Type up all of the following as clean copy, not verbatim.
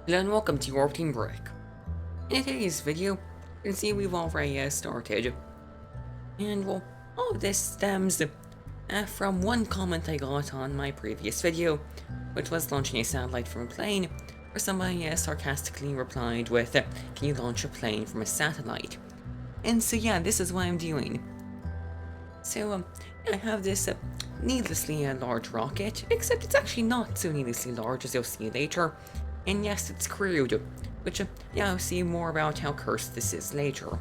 Hello and welcome to Orbiting Break. In today's video, you can see we've already started. And well, all of this stems from one comment I got on my previous video, which was launching a satellite from a plane, where somebody sarcastically replied with, can you launch a plane from a satellite? And so yeah, this is what I'm doing. So I have this needlessly large rocket, except it's actually not so needlessly large as you'll see later. And yes, it's crude, which yeah, I'll see more about how cursed this is later.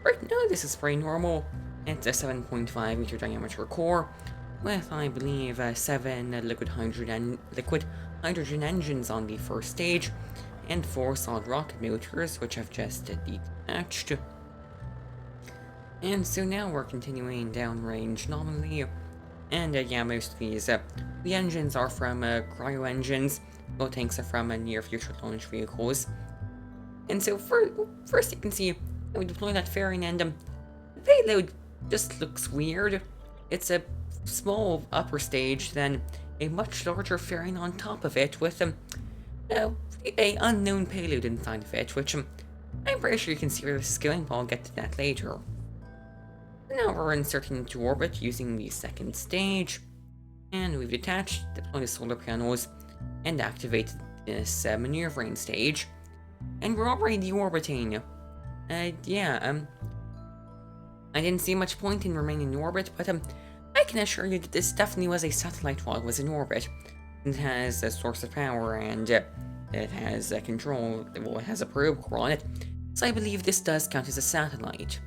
Right now, this is very normal. It's a 7.5 meter diameter core, with I believe 7 liquid hydrogen engines on the first stage, and 4 solid rocket motors, which I've just detached. And so now we're continuing downrange nominally, and yeah, most of these the engines are from Cyro Engines. Both tanks are from near future launch vehicles. And so first you can see we deploy that fairing, and the payload just looks weird. It's a small upper stage, then a much larger fairing on top of it with a unknown payload inside of it, which I'm pretty sure you can see where this is going, but I'll get to that later. Now we're inserting into orbit using the second stage, and we've detached, deployed the solar panels, and activated this maneuvering stage, and we're already deorbiting. I didn't see much point in remaining in orbit, but I can assure you that this definitely was a satellite while it was in orbit. It has a source of power, and it has a control, well, it has a probe core on it, so I believe this does count as a satellite.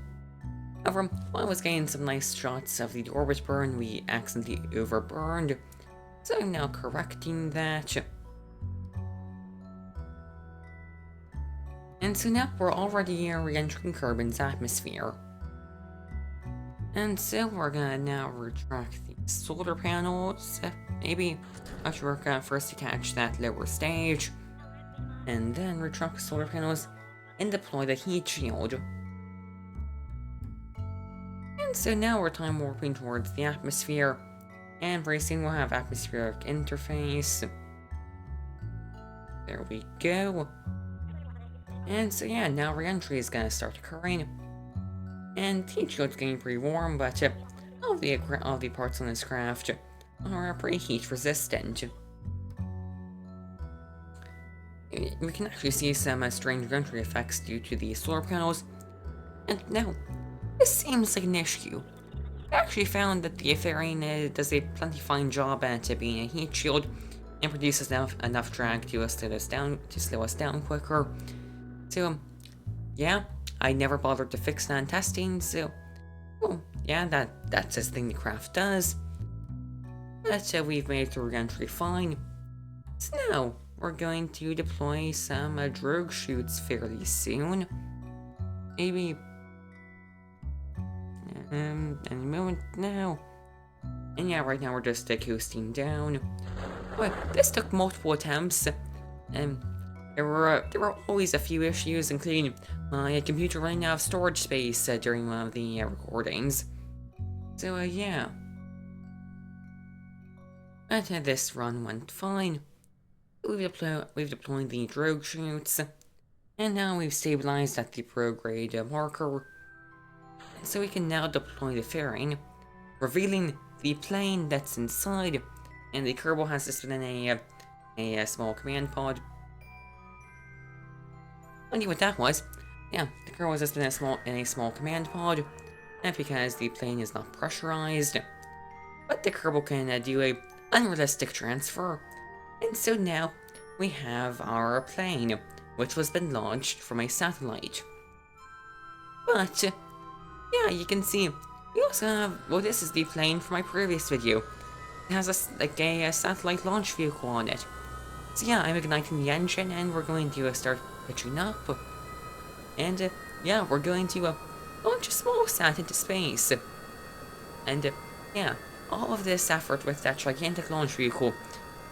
However, while I was getting some nice shots of the orbit burn, we accidentally overburned, so I'm now correcting that. And so now we're already re-entering Kerbin's atmosphere. And so we're gonna now retract the solar panels, maybe after we're gonna first detach that lower stage, and then retract the solar panels and deploy the heat shield. And so now we're time warping towards the atmosphere, and very soon we'll have atmospheric interface. There we go. And so yeah, now re-entry is gonna start occurring. And heat shield's getting pretty warm, but all the parts on this craft are pretty heat resistant. We can actually see some strange re-entry effects due to the solar panels. And now, this seems like an issue. I actually found that the fairing does a plenty fine job at being a heat shield and produces enough drag to slow us down quicker. So, yeah, I never bothered to fix that in testing, so, well, yeah, that's a thing the craft does. But we've made it through re-entry fine. So now, we're going to deploy some drogue chutes fairly soon. Maybe any moment now. And yeah, right now we're just coasting down. But this took multiple attempts. There were always a few issues, including my computer running out of storage space during one of the recordings. So yeah. But this run went fine. We've deployed the drogue chutes, and now we've stabilized at the prograde marker. So we can now deploy the fairing, revealing the plane that's inside, and the Kerbal has just been in a small command pod. I knew what that was. Yeah, the Kerbal has just been in a small command pod, and because the plane is not pressurized, but the Kerbal can do a unrealistic transfer, and so now we have our plane, which was been launched from a satellite. But yeah, you can see, we also have, well, this is the plane from my previous video. It has a satellite launch vehicle on it. So yeah, I'm igniting the engine, and we're going to start pitching up. And yeah, we're going to launch a small sat into space. And yeah, all of this effort with that gigantic launch vehicle,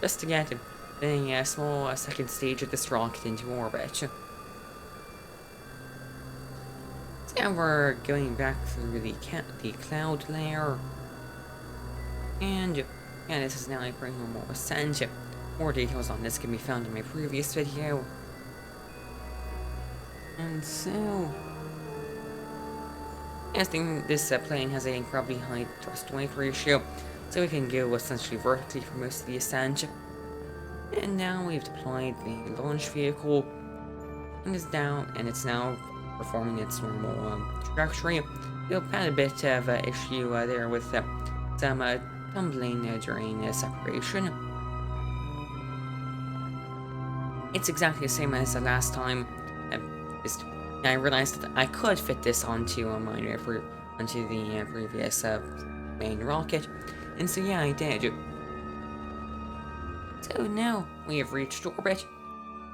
just to get a small second stage of this rocket into orbit. And we're going back through the cloud layer. And yeah, this is now a pretty normal ascent. More details on this can be found in my previous video. And so, I think this plane has an incredibly high thrust-to-weight ratio, so we can go essentially vertically for most of the ascent. And now we've deployed the launch vehicle, and it's now performing its normal trajectory. We've had a bit of an issue there with some tumbling during separation. It's exactly the same as the last time. I realized that I could fit this onto onto the previous main rocket, and so yeah, I did. So now we have reached orbit,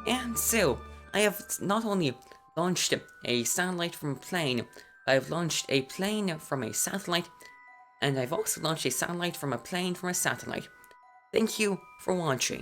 and so I have not only launched a satellite from a plane, but I've launched a plane from a satellite, and I've also launched a satellite from a plane from a satellite. Thank you for watching.